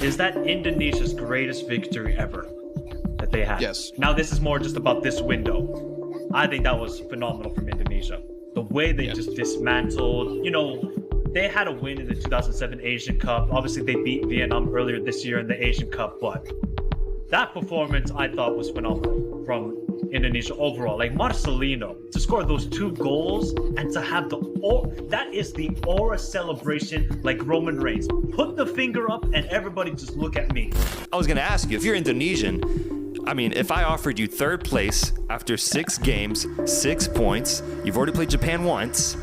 is that Indonesia's greatest victory ever that they had. Yes. Now, this is more just about this window. I think that was phenomenal from Indonesia. The way they just dismantled, they had a win in the 2007 Asian Cup. Obviously, they beat Vietnam earlier this year in the Asian Cup, but that performance I thought was phenomenal from Indonesia overall. Like Marcelino to score those 2 goals and to have that is the aura celebration like Roman Reigns. Put the finger up and everybody just look at me. I was going to ask you, if you're Indonesian, if I offered you 3rd place after 6 games, 6 points, you've already played Japan once,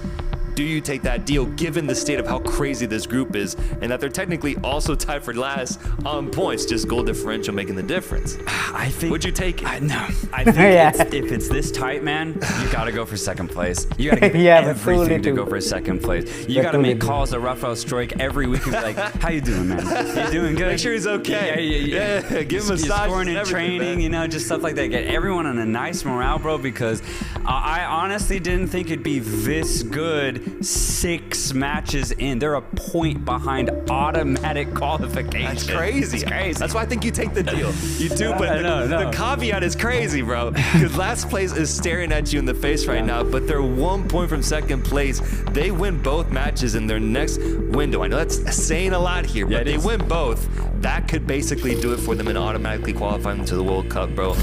do you take that deal given the state of how crazy this group is and that they're technically also tied for last on points, just goal differential making the difference? I think. Would you take it? No. I think if it's this tight, man, you got to go for 2nd place. You got to give everything to go for 2nd place. You got to make calls to Rafael Strike every week and be like, how you doing, man? You doing good? Make sure he's okay. Yeah. Give him a massage. Scoring in training, just stuff like that. Get everyone on a nice morale, bro, because I honestly didn't think it'd be this good 6 matches in. They're a point behind automatic qualification. That's crazy. It's crazy. That's why I think you take the deal. You do, but the caveat is crazy, bro. Because last place is staring at you in the face right now, but they're 1 point from 2nd place. They win both matches in their next window. I know that's saying a lot here, but they win both. That could basically do it for them and automatically qualify them to the World Cup, bro.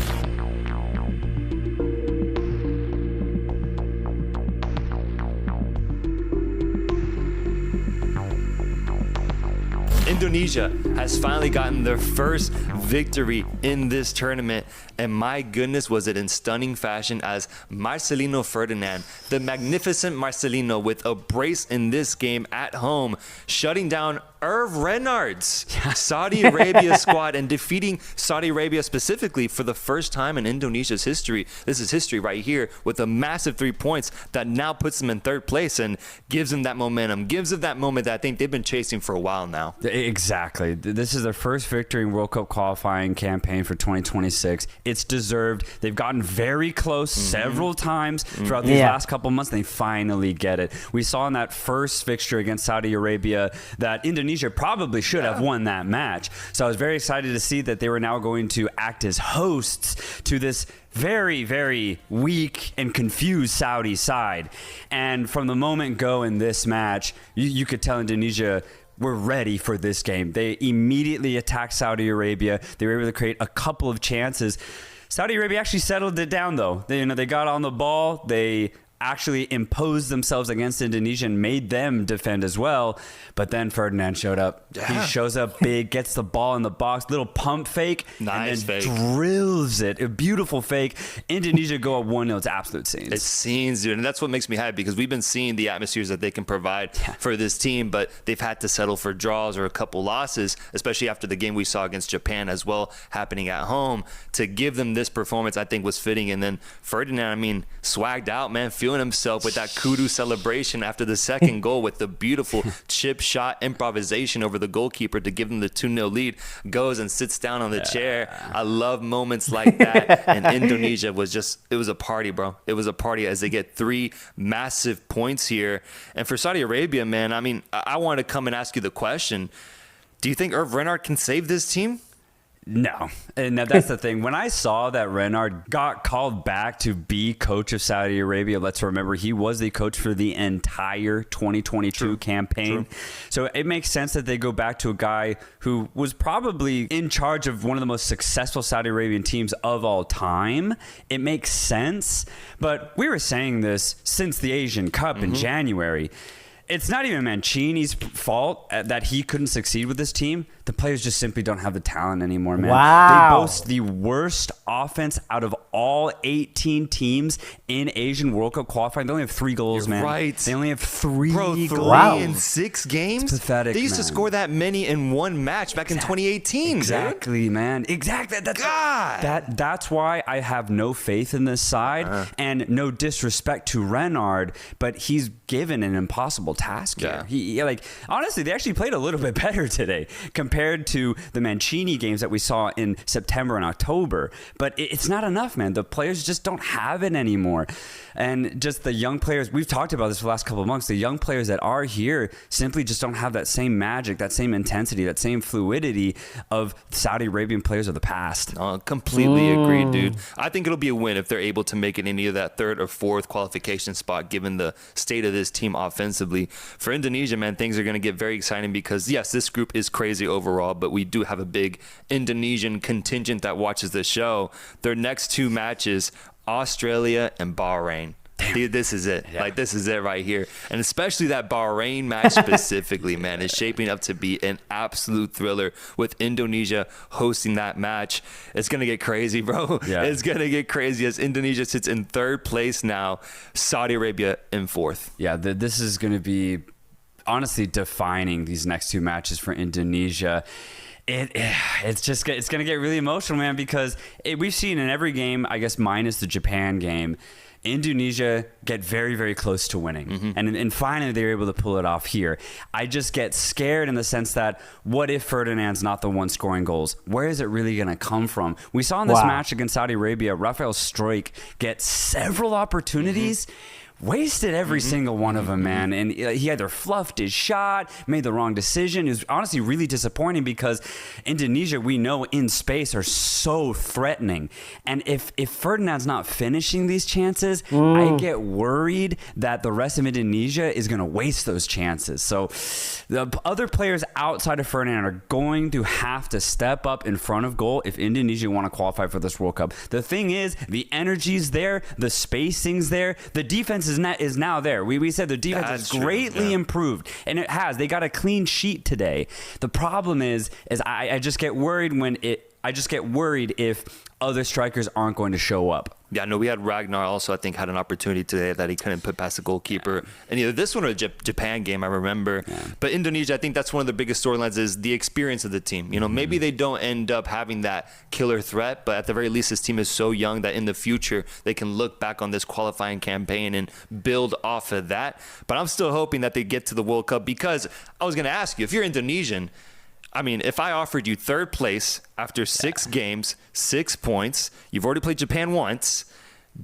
Indonesia has finally gotten their first victory in this tournament, and my goodness, was it in stunning fashion as Marcelino Ferdinand, the magnificent Marcelino, with a brace in this game at home, shutting down Hervé Renard's Saudi Arabia squad and defeating Saudi Arabia specifically for the first time in Indonesia's history. This is history right here, with a massive 3 points that now puts them in 3rd place and gives them that momentum, gives them that moment that I think they've been chasing for a while now. Exactly. This is their first victory in World Cup qualifying campaign for 2026. It's deserved. They've gotten very close several times throughout these last couple months. They finally get it. We saw in that first fixture against Saudi Arabia that Indonesia probably should have won that match. So I was very excited to see that they were now going to act as hosts to this very, very weak and confused Saudi side. And from the moment go in this match, you could tell Indonesia were ready for this game. They immediately attacked Saudi Arabia. They were able to create a couple of chances. Saudi Arabia actually settled it down, though. They got on the ball. They actually imposed themselves against Indonesia and made them defend as well. But then Ferdinand showed up. He shows up big, gets the ball in the box, little pump fake, nice and then fake. Drills it. A beautiful fake. Indonesia go up 1-0. It's absolute scenes. It's scenes, dude. And that's what makes me happy, because we've been seeing the atmospheres that they can provide for this team, but they've had to settle for draws or a couple losses, especially after the game we saw against Japan as well, happening at home. To give them this performance, I think, was fitting. And then Ferdinand, swagged out, man, feeling himself with that kudu celebration after the 2nd goal with the beautiful chip shot improvisation over the goalkeeper to give them the 2-0 lead, goes and sits down on the chair. I love moments like that. And Indonesia was it was a party, bro. It was a party as they get 3 massive points here. And for Saudi Arabia, man, I want to come and ask you the question. Do you think Hervé Renard can save this team? No. And that's the thing. When I saw that Renard got called back to be coach of Saudi Arabia, let's remember he was the coach for the entire 2022 campaign. So it makes sense that they go back to a guy who was probably in charge of one of the most successful Saudi Arabian teams of all time. It makes sense. But we were saying this since the Asian Cup in January. It's not even Mancini's fault that he couldn't succeed with this team. The players just simply don't have the talent anymore, man. Wow. They boast the worst offense out of all 18 teams in Asian World Cup qualifying. They only have 3 goals, You're man. right. They only have 3 goals. Wow. In 6 games? It's pathetic, They used to man. score that many in one match back in 2018. Exactly, man. Exactly. That's why I have no faith in this side and no disrespect to Renard, but he's given an impossible task here. Like, honestly, they actually played a little bit better today compared to the Mancini games that we saw in September and October. But it's not enough, man. The players just don't have it anymore. And just the young players, we've talked about this for the last couple of months, the young players that are here simply just don't have that same magic, that same intensity, that same fluidity of Saudi Arabian players of the past. Completely agreed, dude. I think it'll be a win if they're able to make it any of that third or fourth qualification spot, given the state of this team offensively. For Indonesia, man, things are going to get very exciting because, yes, this group is crazy overall, but we do have a big Indonesian contingent that watches the show. Their next two matches, Australia and Bahrain. Dude, this is it. Like, this is it right here. And especially that Bahrain match specifically, man, is shaping up to be an absolute thriller with Indonesia hosting that match. It's going to get crazy, bro. Yeah. It's going to get crazy as Indonesia sits in third place now, Saudi Arabia in fourth. Yeah, this is going to be honestly defining these next two matches for Indonesia. It's going to get really emotional, man, because we've seen in every game, I guess minus the Japan game, Indonesia get very, very close to winning. And finally, they were able to pull it off here. I just get scared in the sense that what if Ferdinand's not the one scoring goals? Where is it really going to come from? We saw in this match against Saudi Arabia, Rafael Struijk get several opportunities. Wasted every single one of them, man. And he either fluffed his shot, made the wrong decision. It was honestly really disappointing because Indonesia, we know in space, are so threatening. And if Ferdinand's not finishing these chances, I get worried that the rest of Indonesia is going to waste those chances. So the other players outside of Ferdinand are going to have to step up in front of goal if Indonesia want to qualify for this World Cup. The thing is, the energy's there, the spacing's there, the defense is now there. We said the defense has greatly improved, and it has. They got a clean sheet today. The problem is I just get worried if other strikers aren't going to show up. Yeah, no, we had Ragnar also, I think, had an opportunity today that he couldn't put past the goalkeeper. And either this one or the Japan game, I remember. But Indonesia, I think that's one of the biggest storylines is the experience of the team. You know, maybe they don't end up having that killer threat, but at the very least, this team is so young that in the future, they can look back on this qualifying campaign and build off of that. But I'm still hoping that they get to the World Cup because I was going to ask you, if you're Indonesian, I mean, if I offered you third place after 6 games, 6 points, you've already played Japan once,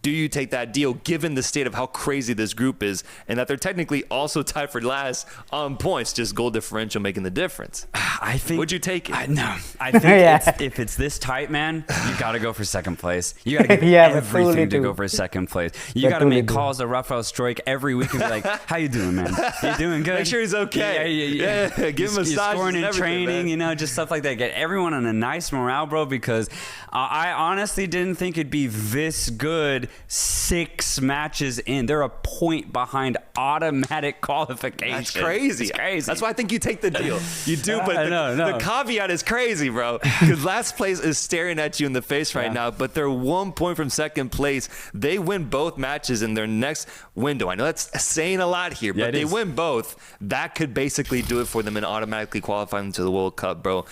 do you take that deal given the state of how crazy this group is and that they're technically also tied for last on points, just goal differential making the difference? I think. Would you take it? No. I think if it's this tight, man, you got to go for second place. You got to give everything to go for second place. You got to make calls to Rafael Struijk every week and be like, how you doing, man? You doing good? Make sure he's okay. Yeah. Give him a massage. Scoring in training, man. you know, just stuff like that. Get everyone on a nice morale, bro, because I honestly didn't think it'd be this good 6 matches in. They're a point behind automatic qualification. That's crazy. It's crazy. That's why I think you take the deal. You do, but the caveat is crazy, bro. Because last place is staring at you in the face right now, but they're 1 point from second place. They win both matches in their next window. I know that's saying a lot here, but they win both. That could basically do it for them and automatically qualify them to the World Cup, bro.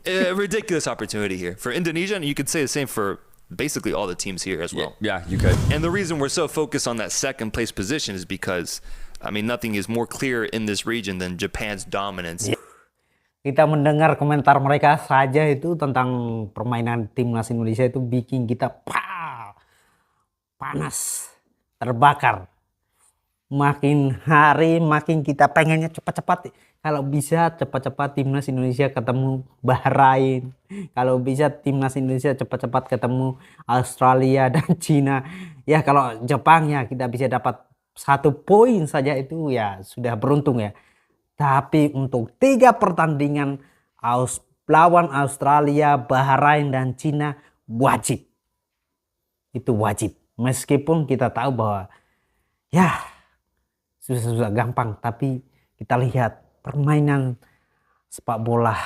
A ridiculous opportunity here. For Indonesia, and you could say the same for basically all the teams here as well. Yeah, you could. And the reason we're so focused on that second place position is because, I mean, nothing is more clear in this region than Japan's dominance. Kita mendengar komentar mereka saja itu tentang permainan timnas Indonesia itu bikin kita panas, terbakar. Makin hari makin kita pengennya cepat-cepat. Kalau bisa cepat-cepat timnas Indonesia ketemu Bahrain. Kalau bisa timnas Indonesia cepat-cepat ketemu Australia dan Cina. Ya kalau Jepang ya kita bisa dapat 1 poin saja itu ya sudah beruntung ya. Tapi untuk 3 pertandingan lawan Australia, Bahrain dan Cina wajib. Itu wajib. Meskipun kita tahu bahwa ya susah-susah gampang, tapi kita lihat permainan sepak bola,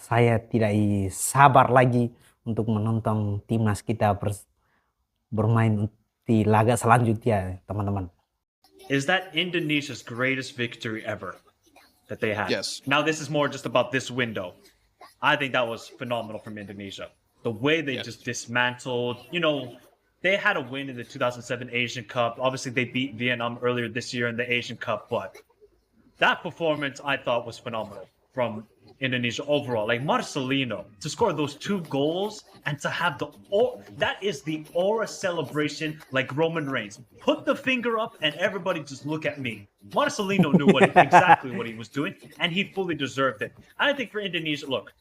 saya tidak sabar lagi untuk menonton timnas kita bermain di laga selanjutnya, teman-teman. Is that Indonesia's greatest victory ever that they had? Yes. Now this is more just about this window. I think that was phenomenal from Indonesia. The way they just dismantled, you know, they had a win in the 2007 Asian Cup. Obviously, they beat Vietnam earlier this year in the Asian Cup, but that performance I thought was phenomenal from Indonesia overall. Like Marcelino to score those 2 goals and to have that is the aura celebration like Roman Reigns. Put the finger up and everybody just look at me. Marcelino knew exactly what he was doing, and he fully deserved it. I think for Indonesia, look,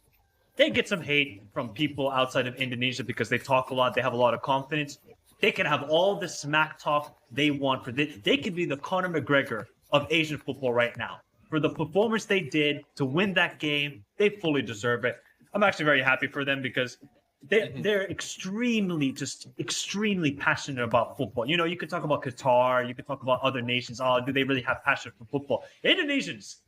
they get some hate from people outside of Indonesia because they talk a lot, they have a lot of confidence. They can have all the smack talk they want for this. They could be the Conor McGregor of Asian football right now. For the performance they did to win that game, they fully deserve it. I'm actually very happy for them because they're extremely passionate about football. You know, you could talk about Qatar, you could talk about other nations. Oh, do they really have passion for football? Indonesians,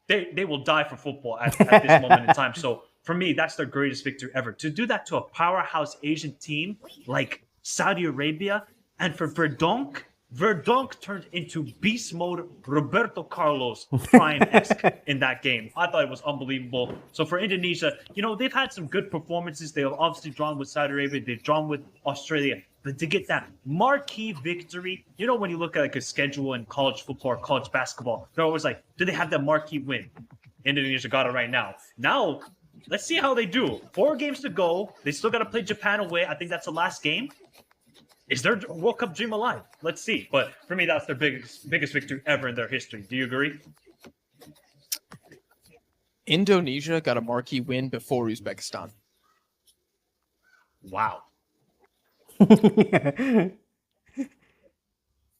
they will die for football at this moment in time. So for me, that's their greatest victory ever. To do that to a powerhouse Asian team like Saudi Arabia, and for Verdonk turned into beast mode Roberto Carlos Prime-esque in that game. I thought it was unbelievable. So for Indonesia, you know, they've had some good performances. They've obviously drawn with Saudi Arabia. They've drawn with Australia. But to get that marquee victory, you know, when you look at like a schedule in college football or college basketball, they're always like, do they have that marquee win? Indonesia got it right now. Now, let's see how they do. 4 games to go. They still got to play Japan away. I think that's the last game. Is their World Cup dream alive? Let's see. But for me, that's their biggest victory ever in their history. Do you agree? Indonesia got a marquee win before Uzbekistan. Wow.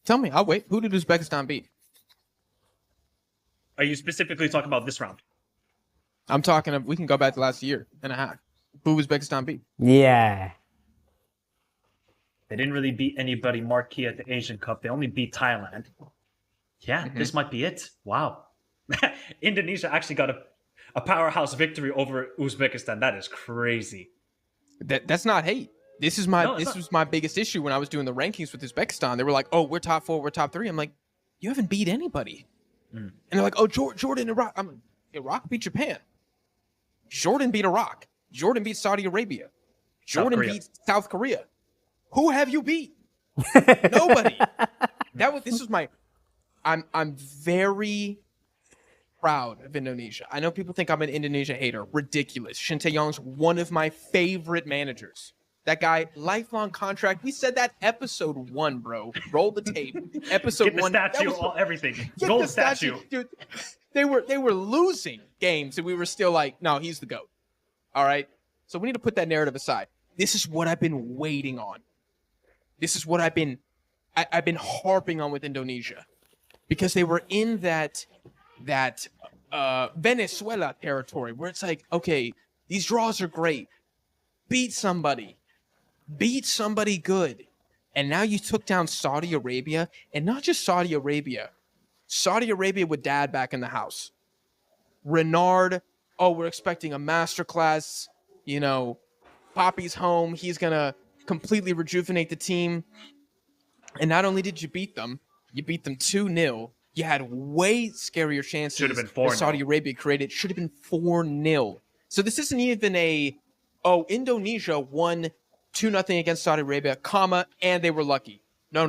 Tell me, I'll wait. Who did Uzbekistan beat? Are you specifically talking about this round? I'm talking, we can go back to last year and a half. Who Uzbekistan beat? Yeah. They didn't really beat anybody marquee at the Asian Cup. They only beat Thailand. Yeah, This might be it. Wow. Indonesia actually got a powerhouse victory over Uzbekistan. That is crazy. That's not hate. This was my biggest issue when I was doing the rankings with Uzbekistan. They were like, "Oh, we're top 4, we're top 3." I'm like, "You haven't beat anybody." And they're like, "Oh, Jordan, Iraq." I'm like, Iraq beat Japan. Jordan beat Iraq. Jordan beat Saudi Arabia. Jordan beat South Korea. Who have you beat? Nobody. I'm very proud of Indonesia. I know people think I'm an Indonesia hater. Ridiculous. Shin Tae-yong's one of my favorite managers. That guy, lifelong contract. We said that episode 1, bro. Roll the tape. Episode 1. Get the statue, everything. Gold statue. Dude, they were losing games, and we were still like, no, he's the GOAT. All right? So we need to put that narrative aside. This is what I've been waiting on. This is what I've been harping on with Indonesia. Because they were in that Venezuela territory where it's like, okay, these draws are great. Beat somebody good. And now you took down Saudi Arabia, and not just Saudi Arabia with dad back in the house. Renard, we're expecting a masterclass. You know, Poppy's home. He's going to completely rejuvenate the team. And not only did you beat them 2-0. You had way scarier chances. Should have been 4-0. Saudi Arabia created. Should have been 4-0. So this isn't even Indonesia won 2-0 against Saudi Arabia, and they were lucky. No.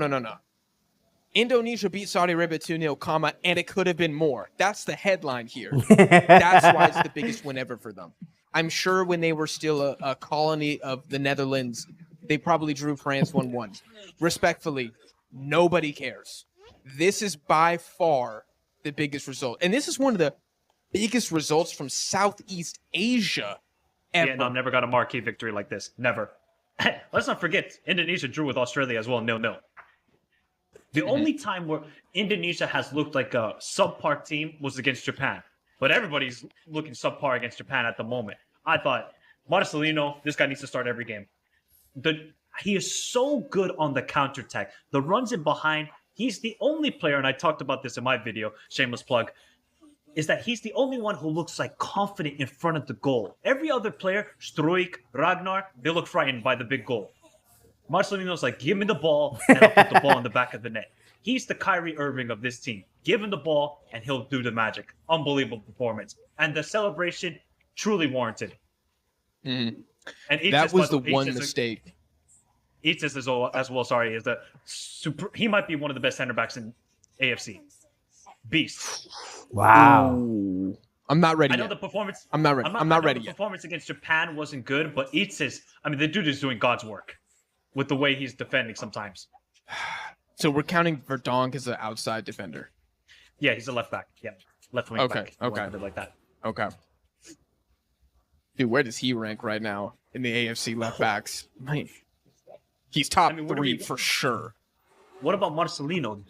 Indonesia beat Saudi Arabia 2-0, and it could have been more. That's the headline here. That's why it's the biggest win ever for them. I'm sure when they were still a colony of the Netherlands, they probably drew France 1-1. Respectfully, nobody cares. This is by far the biggest result. And this is one of the biggest results from Southeast Asia ever. Vietnam never got a marquee victory like this. Never. Let's not forget, Indonesia drew with Australia as well, 0-0. The only time where Indonesia has looked like a subpar team was against Japan. But everybody's looking subpar against Japan at the moment. I thought, Marcelino, this guy needs to start every game. He is so good on the counterattack. The runs in behind, he's the only player, and I talked about this in my video, shameless plug, is that he's the only one who looks like confident in front of the goal. Every other player, Struik, Ragnar, they look frightened by the big goal. Marcelino's like, give me the ball, and I'll put the ball in the back of the net. He's the Kyrie Irving of this team. Give him the ball, and he'll do the magic. Unbelievable performance. And the celebration, truly warranted. And that was the one mistake. Itis as well. Sorry, is the super. He might be one of the best center backs in AFC. Beast. Wow. Ooh. I'm not ready. I know yet. the performance. I'm not ready. I'm not ready The yet. performance against Japan wasn't good, but Itis. I mean, the dude is doing God's work with the way he's defending sometimes. So we're counting Verdonk as an outside defender. Yeah, he's a left back. Yeah, left wing back. Okay. Like that. Okay. Dude, where does he rank right now in the AFC left backs? Man, he's top 3 for sure. What about Marcelino?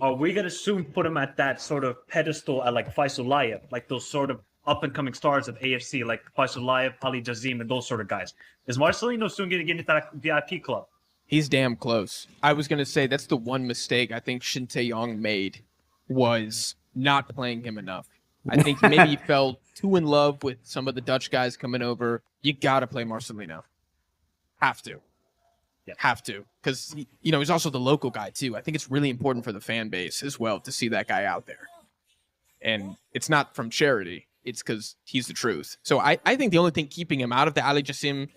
Are we gonna soon put him at that sort of pedestal at like Faisalayev, like those sort of up and coming stars of AFC, like Faisalayev, Ali Jazim, and those sort of guys? Is Marcelino soon gonna get into that VIP club? He's damn close. I was gonna say that's the one mistake I think Shin Tae-yong made was not playing him enough. I think maybe he fell too in love with some of the Dutch guys coming over. You gotta play Marcelino. Have to. Yeah. Have to. Because, he's also the local guy, too. I think it's really important for the fan base as well to see that guy out there. And it's not from charity. It's because he's the truth. So I think the only thing keeping him out of the Ali Jassim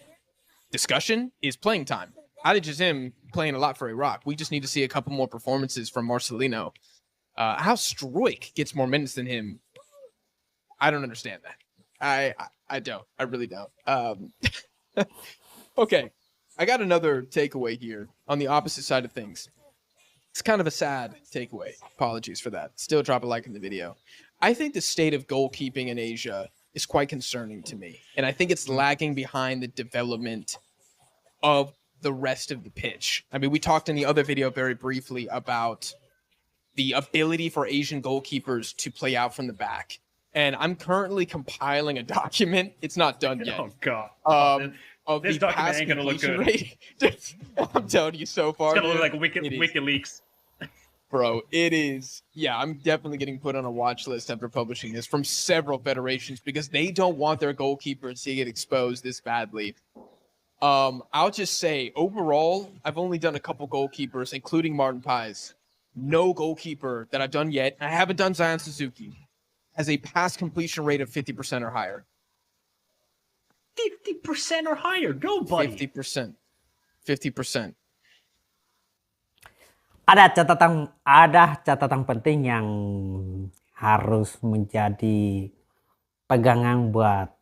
discussion is playing time. Ali Jassim playing a lot for Iraq. We just need to see a couple more performances from Marcelino. How Struijk gets more minutes than him, I don't understand that. I don't. I really don't. Okay. I got another takeaway here on the opposite side of things. It's kind of a sad takeaway. Apologies for that. Still drop a like in the video. I think the state of goalkeeping in Asia is quite concerning to me. And I think it's lagging behind the development of the rest of the pitch. I mean, we talked in the other video very briefly about the ability for Asian goalkeepers to play out from the back. And I'm currently compiling a document. It's not done yet. Oh, God. Of This the document pass ain't gonna look completion good. rate. I'm telling you, so far, It's gonna look dude, like it is. WikiLeaks. Bro, it is. Yeah, I'm definitely getting put on a watch list after publishing this from several federations because they don't want their goalkeepers to get exposed this badly. I'll just say, overall, I've only done a couple goalkeepers, including Martin Pies. No goalkeeper that I've done yet, I haven't done Zion Suzuki, has a pass completion rate of 50% or higher. 50% or higher. Go, buddy. 50%. 50%. Ada catatan penting yang harus menjadi pegangan buat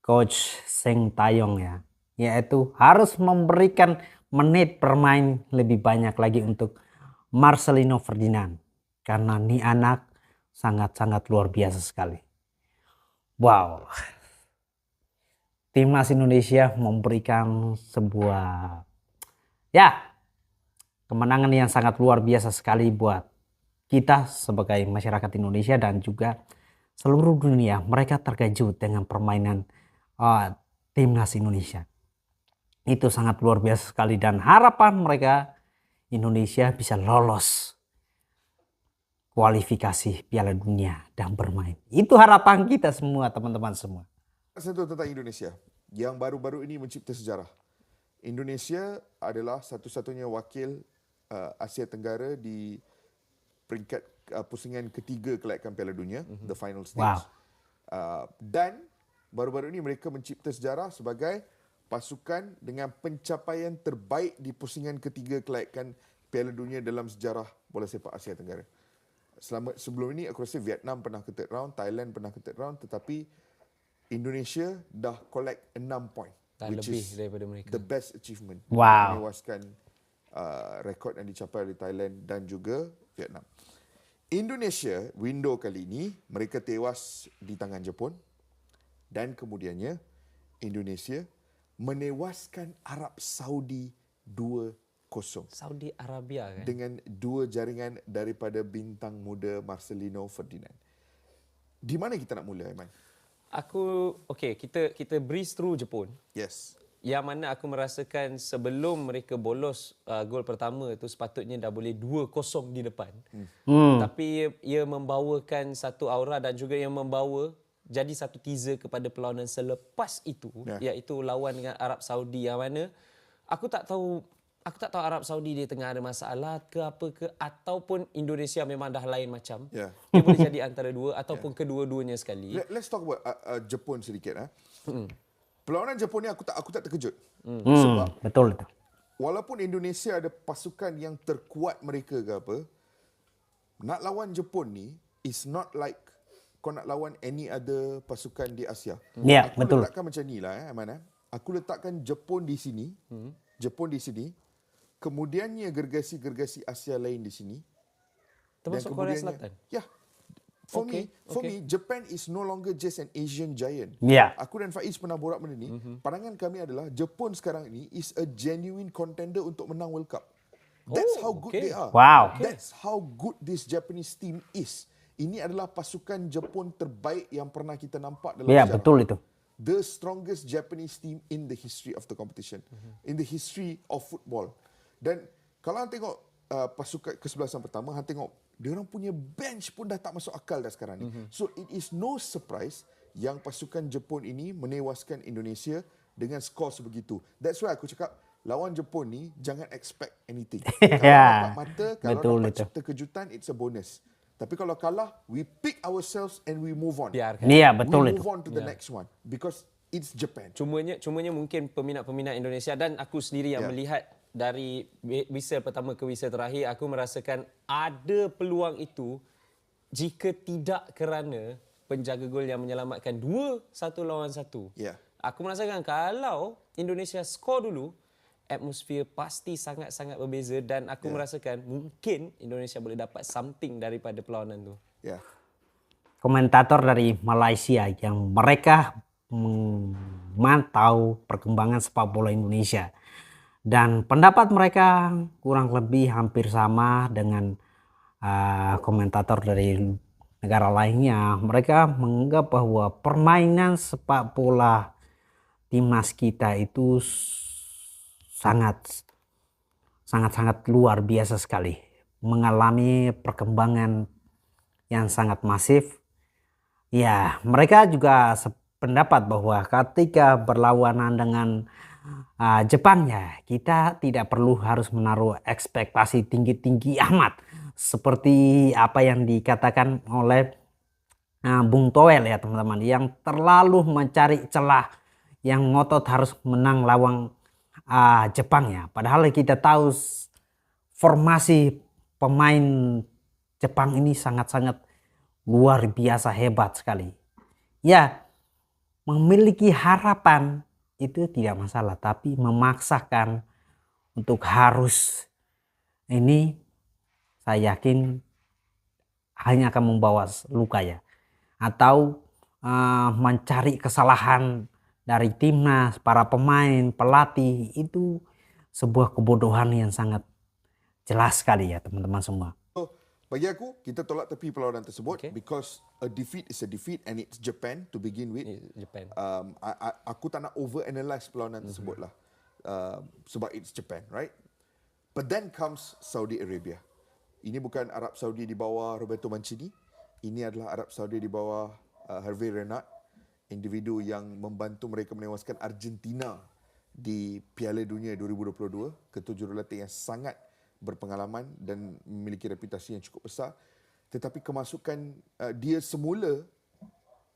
coach Shin Tae-yong ya, yaitu harus memberikan menit bermain lebih banyak lagi untuk Marcelino Ferdinand karena ini anak sangat-sangat luar biasa sekali. Wow. Timnas Indonesia memberikan sebuah kemenangan yang sangat luar biasa sekali buat kita sebagai masyarakat Indonesia dan juga seluruh dunia. Mereka terkejut dengan permainan Timnas Indonesia. Itu sangat luar biasa sekali dan harapan mereka Indonesia bisa lolos kualifikasi Piala Dunia dan bermain. Itu harapan kita semua, teman-teman semua. Satu tentang Indonesia yang baru-baru ini mencipta sejarah. Indonesia adalah satu-satunya wakil Asia Tenggara di peringkat pusingan ketiga kelayakan Piala Dunia, the final stage. Wow. Dan baru-baru ini mereka mencipta sejarah sebagai pasukan dengan pencapaian terbaik di pusingan ketiga kelayakan Piala Dunia dalam sejarah bola sepak Asia Tenggara. Sebelum ini aku rasa Vietnam pernah ke third round, Thailand pernah ke third round, tetapi Indonesia dah collect 6 point, which lebih is daripada mereka. the best achievement. Wow. Menewaskan rekod yang dicapai oleh Thailand dan juga Vietnam. Indonesia, window kali ini, mereka tewas di tangan Jepun dan kemudiannya Indonesia menewaskan Arab Saudi 2-0. Saudi Arabia kan? Dengan 2 jaringan daripada bintang muda Marcelino Ferdinand. Di mana kita nak mula, Aiman? Kita breeze through Jepun. Yes. Yang mana aku merasakan sebelum mereka bolos gol pertama tu sepatutnya dah boleh 2-0 di depan. Tapi ia membawakan satu aura dan juga ia membawa jadi satu teaser kepada perlawanan selepas itu, iaitu lawan dengan Arab Saudi yang mana aku tak tahu Arab Saudi dia tengah ada masalah ke apa ke ataupun Indonesia memang dah lain macam. Dia boleh jadi antara dua ataupun kedua-duanya sekali. Let's talk about Jepun sedikit. Perlawanan Jepun ni aku tak terkejut. Sebab Betul itu. walaupun Indonesia ada pasukan yang terkuat mereka ke apa, nak lawan Jepun ni is not like kau nak lawan any other pasukan di Asia. Ya, Aku betul. letakkan macam ni lah Aiman. Aku letakkan Jepun di sini, Jepun di sini, kemudiannya gergasi-gergasi Asia lain di sini. Termasuk Korea Selatan. Ya. For me, Japan is no longer just an Asian giant. Ya. Aku dan Faiz pernah borak benda ni. Pandangan kami adalah Jepun sekarang ini is a genuine contender untuk menang World Cup. That's how good they are. Wow. That's how good this Japanese team is. Ini adalah pasukan Jepun terbaik yang pernah kita nampak dalam Ya, sejarah. betul itu. The strongest Japanese team in the history of the competition. In the history of football. Dan kalau anda tengok pasukan kesebelasan pertama, anda tengok dia orang punya bench pun dah tak masuk akal dah sekarang ni. So it is no surprise yang pasukan Jepun ini menewaskan Indonesia dengan skor sebegitu. That's why aku cakap lawan Jepun ni jangan expect anything. Kalau dapat mata, kalau Betul dapat itu. cipta kejutan, it's a bonus. Tapi kalau kalah, we pick ourselves and we move on. Biarkan. Iya, betul we itu. move on to the next one because it's Japan. Cumanya mungkin peminat-peminat Indonesia dan aku sendiri yang melihat dari whistle pertama ke whistle terakhir, aku merasakan ada peluang itu jika tidak kerana penjaga gol yang menyelamatkan 2-1 lawan 1. Ya. Aku merasakan kalau Indonesia skor dulu, atmosfer pasti sangat-sangat berbeza dan aku merasakan mungkin Indonesia boleh dapat something daripada perlawanan tu. Ya. Komentator dari Malaysia yang mereka memantau perkembangan sepak bola Indonesia. Dan pendapat mereka kurang lebih hampir sama dengan komentator dari negara lainnya. Mereka menganggap bahwa permainan sepak bola timnas kita itu sangat luar biasa sekali. Mengalami perkembangan yang sangat masif. Ya, mereka juga sependapat bahwa ketika berlawanan dengan Jepang ya, kita tidak perlu harus menaruh ekspektasi tinggi-tinggi amat seperti apa yang dikatakan oleh Bung Toel ya teman-teman, yang terlalu mencari celah, yang ngotot harus menang lawan Jepang ya. Padahal kita tahu formasi pemain Jepang ini sangat-sangat luar biasa hebat sekali. Ya, memiliki harapan itu tidak masalah, tapi memaksakan untuk harus ini saya yakin hanya akan membawa luka ya, atau mencari kesalahan dari timnas, para pemain, pelatih, itu sebuah kebodohan yang sangat jelas sekali ya teman-teman semua. Bagi aku, kita tolak tepi perlawanan tersebut because a defeat is a defeat and it's Japan to begin with. Japan. Aku tak nak overanalyze perlawanan tersebut lah. Sebab it's Japan, right? But then comes Saudi Arabia. Ini bukan Arab Saudi di bawah Roberto Mancini. Ini adalah Arab Saudi di bawah Hervé Renard. Individu yang membantu mereka menewaskan Argentina di Piala Dunia 2022. Ketua jurulatih yang sangat berpengalaman dan memiliki reputasi yang cukup besar, tetapi kemasukan dia semula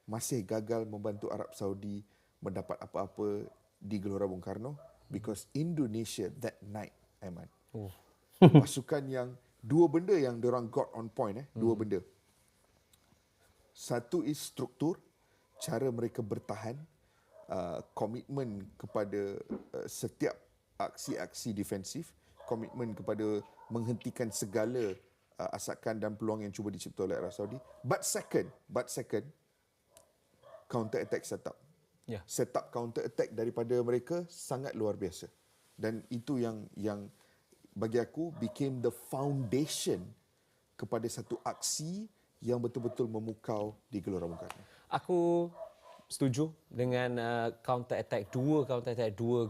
masih gagal membantu Arab Saudi mendapat apa-apa di Gelora Bung Karno because Indonesia that night, Aiman. Pasukan yang dua benda yang diorang got on point, dua benda. Satu is struktur, cara mereka bertahan, komitmen kepada setiap aksi-aksi defensif, komitmen kepada menghentikan segala asakan dan peluang yang cuba dicipta oleh Arab Saudi. But second, counter attack setup. Setup counter attack daripada mereka sangat luar biasa. Dan itu yang bagi aku became the foundation kepada satu aksi yang betul-betul memukau di Gelora Bung Karno. Aku setuju dengan counter attack, dua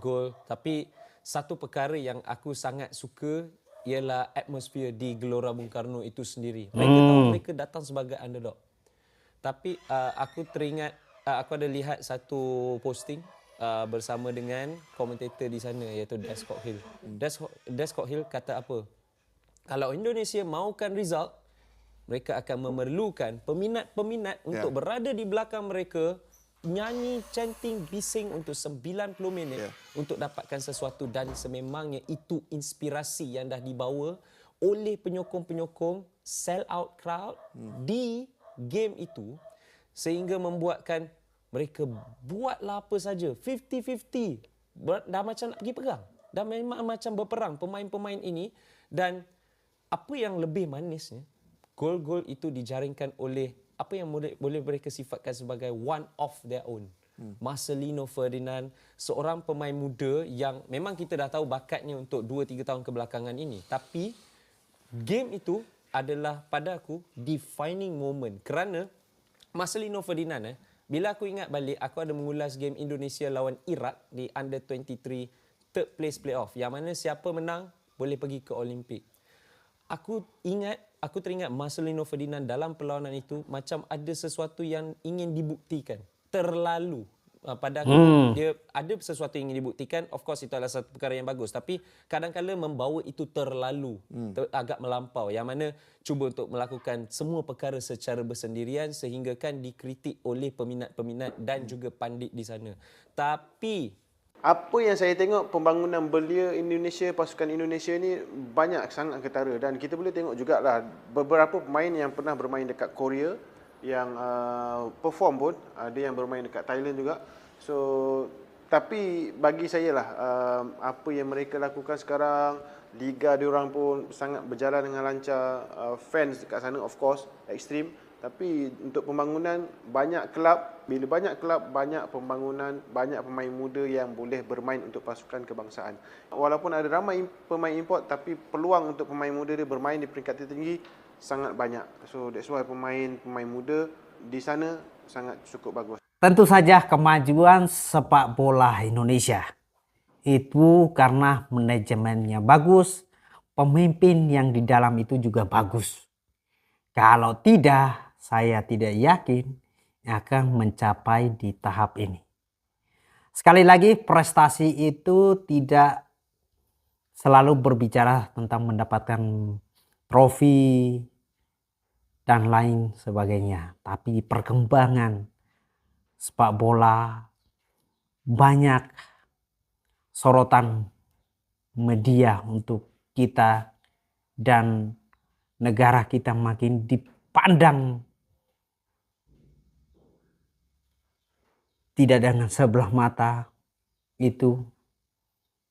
gol, tapi satu perkara yang aku sangat suka ialah atmosfer di Gelora Bung Karno itu sendiri. Mereka tahu mereka datang sebagai underdog. Tapi aku teringat, aku ada lihat satu posting bersama dengan komentator di sana iaitu Des Cockhill. Des Cockhill kata apa? Kalau Indonesia mahukan result, mereka akan memerlukan peminat-peminat untuk berada di belakang mereka nyanyi, chanting, bising untuk 90 minit untuk dapatkan sesuatu, dan sememangnya itu inspirasi yang dah dibawa oleh penyokong-penyokong sell out crowd di game itu, sehingga membuatkan mereka buatlah apa saja 50-50, dah macam nak pergi perang, dah memang macam berperang pemain-pemain ini. Dan apa yang lebih manisnya, gol-gol itu dijaringkan oleh apa yang boleh mereka sifatkan sebagai one of their own. Marcelino Ferdinand, seorang pemain muda yang memang kita dah tahu bakatnya untuk 2-3 tahun kebelakangan ini. Tapi game itu adalah pada aku defining moment, kerana Marcelino Ferdinand bila aku ingat balik, aku ada mengulas game Indonesia lawan Iraq di Under 23 third place playoff, yang mana siapa menang boleh pergi ke Olimpik. Aku teringat Marcelino Ferdinand dalam perlawanan itu macam ada sesuatu yang ingin dibuktikan. Terlalu. Pada aku, dia ada sesuatu yang ingin dibuktikan. Of course, itu adalah satu perkara yang bagus. Tapi kadang-kadang membawa itu terlalu, agak melampau. Yang mana cuba untuk melakukan semua perkara secara bersendirian sehingga kan dikritik oleh peminat-peminat dan juga pandit di sana. Tapi apa yang saya tengok, pembangunan belia Indonesia, pasukan Indonesia ni banyak sangat ketara. Dan kita boleh tengok jugalah beberapa pemain yang pernah bermain dekat Korea yang perform pun, ada yang bermain dekat Thailand juga. So, tapi bagi saya lah, apa yang mereka lakukan sekarang, liga diorang pun sangat berjalan dengan lancar. Fans dekat sana of course ekstrim. Tapi untuk pembangunan, banyak kelab, bila banyak kelab, banyak pembangunan, banyak pemain muda yang boleh bermain untuk pasukan kebangsaan. Walaupun ada ramai pemain import, tapi peluang untuk pemain muda dia bermain di peringkat tertinggi sangat banyak. So that's why pemain muda di sana sangat cukup bagus. Tentu saja kemajuan sepak bola Indonesia itu karena manajemennya bagus, pemimpin yang di dalam itu juga bagus. Kalau tidak, saya tidak yakin akan mencapai di tahap ini. Sekali lagi, prestasi itu tidak selalu berbicara tentang mendapatkan trofi dan lain sebagainya. Tapi perkembangan sepak bola, banyak sorotan media untuk kita dan negara kita makin dipandang tidak dengan sebelah mata, itu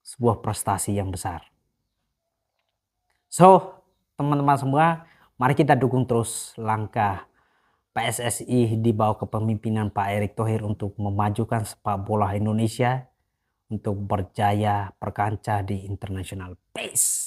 sebuah prestasi yang besar. So, teman-teman semua, mari kita dukung terus langkah PSSI di bawah kepemimpinan Pak Erick Thohir untuk memajukan sepak bola Indonesia untuk berjaya berkancah di international. Peace.